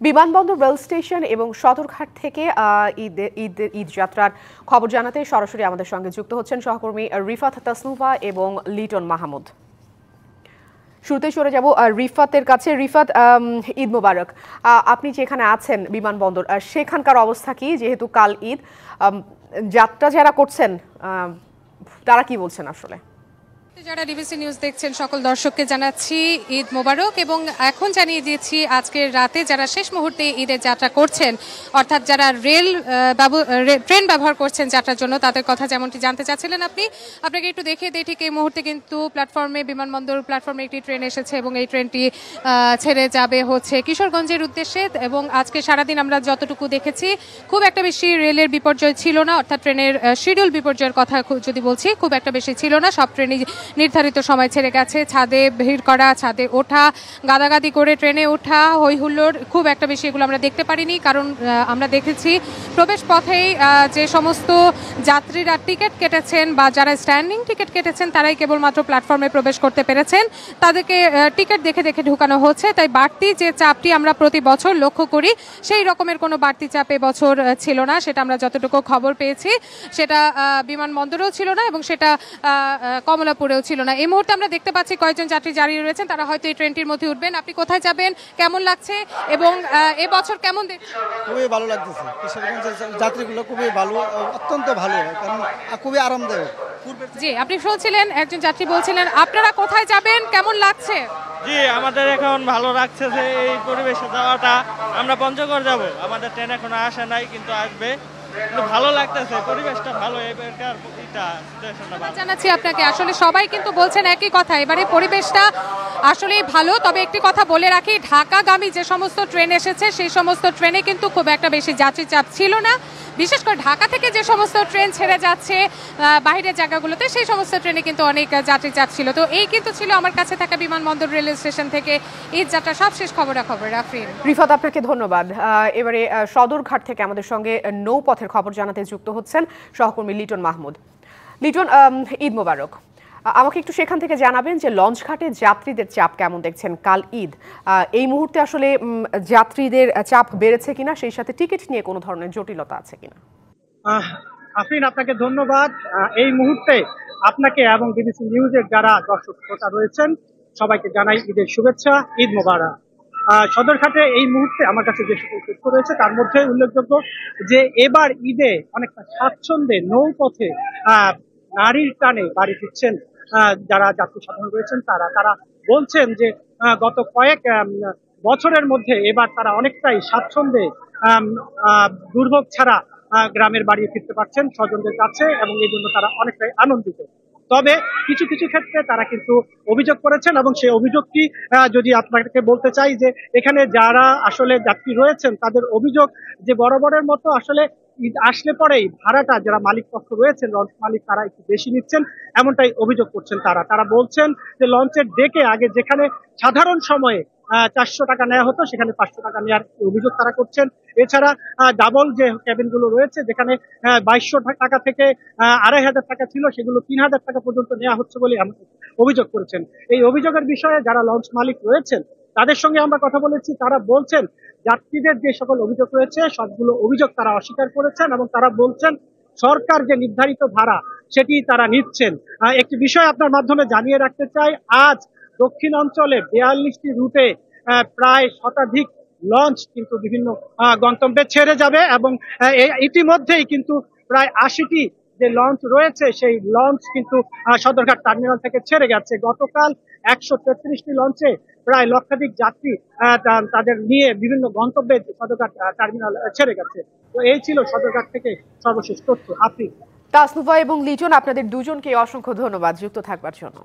বিমানবন্দর, rail station এবং সদরঘাট থেকে ঈদ যাত্রার খবর জানাতে সরাসরি আমাদের সঙ্গে যুক্ত হচ্ছেন সহকর্মী রিফাত তাসনুভা এবং লিটন মাহমুদ। শুরুতে সরে যাব রিফাতের কাছে। রিফাত, ঈদ মোবারক। আপনি যেখানে আছেন বিমানবন্দর, সেখানকার অবস্থা কি? যেহেতু কাল ঈদ, যাত্রা যারা করছেন তারা কি বলছেন আসলে? যারা ডিবিসি নিউজ দেখছেন সকল দর্শককে জানাচ্ছি ঈদ মোবারক, এবং এখন জানিয়ে দিয়েছি আজকের রাতে যারা শেষ মুহূর্তে ঈদের যাত্রা করছেন, অর্থাৎ যারা ট্রেন ব্যবহার করছেন যাত্রার জন্য, তাদের কথা যেমনটি জানতে চাচ্ছিলেন আপনাকে একটু দেখিয়ে দিই। ঠিক এই মুহূর্তে কিন্তু বিমানবন্দর প্ল্যাটফর্মে একটি ট্রেন এসেছে এবং এই ট্রেনটি ছেড়ে যাবে হচ্ছে কিশোরগঞ্জের উদ্দেশ্যে। এবং আজকে সারাদিন আমরা যতটুকু দেখেছি খুব একটা বেশি রেলের বিপর্যয় ছিল না, অর্থাৎ ট্রেনের শিডিউল বিপর্যয়ের কথা যদি বলছি, খুব একটা বেশি ছিল না। সব ট্রেনই নির্ধারিত সময় ছেড়ে গেছে। ছাদে ভিড় করা, ছাদে ওঠা, গাদাগাদি করে ট্রেনে ওঠা, হই হুল্লোড় খুব একটা বেশি এগুলো আমরা দেখতে পারিনি। কারণ আমরা দেখেছি প্রবেশ পথেই যে সমস্ত যাত্রীরা টিকিট কেটেছেন বা যারা স্ট্যান্ডিং টিকিট কেটেছেন তারাই কেবলমাত্র প্ল্যাটফর্মে প্রবেশ করতে পেরেছেন। তাদেরকে টিকিট দেখে দেখে ঢুকানো হচ্ছে। তাই বাড়তি যে চাপটি আমরা প্রতি বছর লক্ষ্য করি, সেই রকমের কোনো বাড়তি চাপ এবছর ছিল না। সেটা আমরা যতটুকু খবর পেয়েছি সেটা বিমানবন্দরেও ছিল না এবং সেটা কমলাপুরেও ছিল না। এই মুহূর্তে আমরা দেখতে পাচ্ছি কয়েকজন যাত্রী দাঁড়িয়ে রয়েছেন, তারা হয়তো এই ট্রেনটির মধ্যে উঠবেন। আপনি কোথায় যাবেন, কেমন লাগছে এবং এবছর কেমন দেখছেন? খুবই ভালো লাগতেছে। কিশোরগঞ্জের যাত্রীগুলো খুবই ভালো, অত্যন্ত ভালো, কারণ খুবই আরামদায়ক। জি, আপনি শুনছিলেন একজন যাত্রী বলছিলেন আপনারা কোথায় যাবেন, কেমন লাগছে? জি, আমাদের এখন ভালো লাগছে যে এই পরিবেশে যাওয়াটা। আমরা পঞ্চগড় যাব, আমাদের ট্রেন এখনো আসে নাই, কিন্তু আসবে। ভালো লাগতেছে, পরিবেশটা ভালো। জানাচ্ছি আপনাকে, আসলে সবাই কিন্তু বলছেন একই কথা, এবারে পরিবেশটা আসলেই ভালো। তবে একটি কথা বলে রাখি, ঢাকাগামী যে সমস্ত ট্রেন এসেছে সেই সমস্ত ট্রেনে কিন্তু খুব একটা বেশি যাত্রী চাপ ছিল না। বিশেষ করে ঢাকা থেকে যে সমস্ত ট্রেন ছেড়ে যাচ্ছে বাইরের জায়গাগুলোতে, সেই সমস্ত ট্রেনে কিন্তু অনেক যাত্রী চাপ ছিল। তো এই কিন্তু ছিল আমার কাছে থাকা বিমানবন্দর রেল স্টেশন থেকে ঈদ যাত্রা সবশেষ খবরাখবর। আফরিন। রিফাত, আপনাকে ধন্যবাদ। এবারে সদরঘাট থেকে আমাদের সঙ্গে নৌপথের খবর জানাতে যুক্ত হচ্ছেন সহকর্মী লিটন মাহমুদ। লিটন, ঈদ মোবারক। আমাকে একটু সেখান থেকে জানাবেন যে লঞ্চঘাটে যাত্রীদের চাপ কেমন দেখছেন? কাল ঈদ, এই মুহূর্তে আসলে যাত্রীদের চাপ বেড়েছে কিনা, সেই সাথে টিকিট নিয়ে কোনো ধরনের জটিলতা আছে কিনা? আফরিন, আপনাকে ধন্যবাদ। এই মুহূর্তে আপনাকে এবং ডিবিসি নিউজের যারা দর্শক শ্রোতা রয়েছেন সবাইকে জানাই ঈদের শুভেচ্ছা, ঈদ মোবারক। সদরঘাটে এই মুহূর্তে আমার কাছে যে সকল তথ্য রয়েছে তার মধ্যে উল্লেখযোগ্য যে এবার ঈদে অনেকটা স্বাচ্ছন্দ্যে নৌপথে নারীর টানে বাড়ি ফিরছেন যারা যাত্রী সাধারণ রয়েছেন। তারা বলছেন যে গত কয়েক বছরের মধ্যে এবার তারা অনেকটাই স্বাচ্ছন্দ্যে দুর্ভোগ ছাড়া গ্রামের বাড়ি ফিরতে পারছেন স্বজনদের কাছে, এবং এই জন্য তারা অনেকটাই আনন্দিত। তবে কিছু কিছু ক্ষেত্রে তারা কিন্তু অভিযোগ করেছেন, এবং সেই অভিযোগটি যদি আপনাকে বলতে চাই যে এখানে যারা আসলে যাত্রী রয়েছেন তাদের অভিযোগ যে বরাবরের মতো আসলে ঈদ আসলে পরেই ভাড়াটা যারা মালিক পক্ষ রয়েছেন, লঞ্চ মালিক, তারা একটু বেশি নিচ্ছেন, এমনটাই অভিযোগ করছেন তারা বলছেন যে লঞ্চের ডেকে আগে যেখানে সাধারণ সময়ে 400 টাকা নেওয়া হতো সেখানে 500 টাকা নেওয়ার অভিযোগ তারা করছেন। এছাড়া ডাবল যে ক্যাবিন গুলো রয়েছে যেখানে 2200 টাকা থেকে 2500 টাকা ছিল সেগুলো 3000 টাকা পর্যন্ত নেওয়া হচ্ছে বলে অভিযোগ করেছেন। এই অভিযোগের বিষয়ে যারা লঞ্চ মালিক রয়েছেন তাদের সঙ্গে আমরা কথা বলেছি, তারা বলছেন যাত্রীদের যে সকল অভিযোগ রয়েছে সবগুলো অভিযোগ তারা অস্বীকার করেছেন, এবং তারা বলছেন সরকার যে নির্ধারিত ভাড়া সেটি তারা নিচ্ছেন। একটি বিষয় আপনার মাধ্যমে জানিয়ে রাখতে চাই, আজ দক্ষিণ অঞ্চলে 42টি রুটে প্রায় শতাধিক লঞ্চ কিন্তু বিভিন্ন গন্তব্যে ছেড়ে যাবে, এবং ইতিমধ্যেই কিন্তু প্রায় 80টি যে লঞ্চ রয়েছে সেই লঞ্চ কিন্তু সদরঘাট টার্মিনাল থেকে ছেড়ে গেছে। গতকাল 133টি লঞ্চে প্রায় লক্ষাধিক যাত্রী তাদের নিয়ে বিভিন্ন গন্তব্যে সদরঘাট টার্মিনাল ছেড়ে গেছে। তো এই ছিল সদরঘাট থেকে সর্বশেষ তথ্য। আপনি তাসনুভা এবং লিটন, আপনাদের দুজনকে অসংখ্য ধন্যবাদ যুক্ত থাকবার জন্য।